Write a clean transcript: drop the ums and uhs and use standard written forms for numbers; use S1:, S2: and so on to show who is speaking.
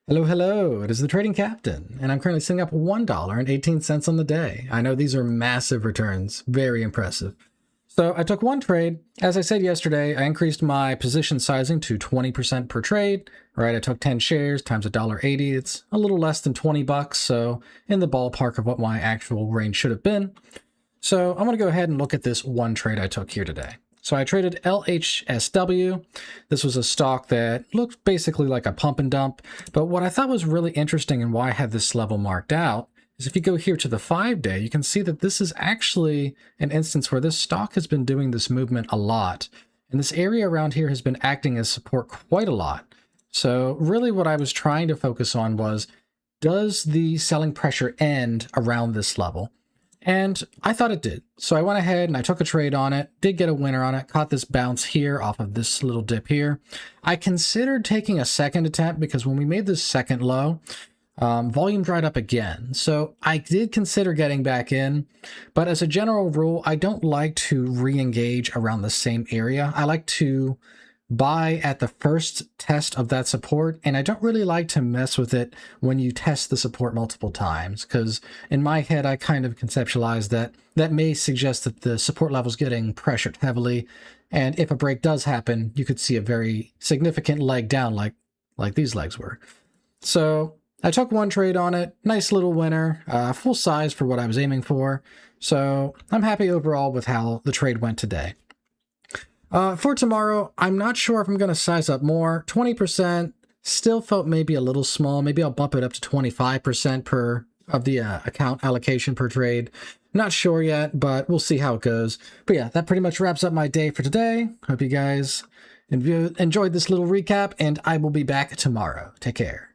S1: Hello, hello. It is the Trading Captain, and I'm currently sitting up $1.18 on the day. I know these are massive returns, very impressive. So I took one trade. As I said yesterday, I increased my position sizing to 20% per trade, right? I took 10 shares times $1.80. It's a little less than 20 bucks, so in the ballpark of what my actual range should have been. So I'm going to go ahead and look at this one trade I took here today. So I traded LHSW. This was a stock that looked basically like a pump and dump. But what I thought was really interesting and why I had this level marked out is if you go here to the 5-day, you can see that this is actually an instance where this stock has been doing this movement a lot. And this area around here has been acting as support quite a lot. So really what I was trying to focus on was, does the selling pressure end around this level? And I thought it did. So I went ahead and I took a trade on it, did get a winner on it, caught this bounce here off of this little dip here. I considered taking a second attempt because when we made this second low, volume dried up again. So I did consider getting back in, but as a general rule, I don't like to re-engage around the same area. I like to buy at the first test of that support, and I don't really like to mess with it when you test the support multiple times, because in my head I kind of conceptualize that that may suggest that the support level is getting pressured heavily, and if a break does happen, you could see a very significant leg down like these legs were. So I took one trade on it, nice little winner, full size for what I was aiming for, so I'm happy overall with how the trade went today. For tomorrow, I'm not sure if I'm going to size up more. 20% still felt maybe a little small. Maybe I'll bump it up to 25% per of the account allocation per trade. Not sure yet, but we'll see how it goes. But yeah, that pretty much wraps up my day for today. Hope you guys enjoyed this little recap, and I will be back tomorrow. Take care.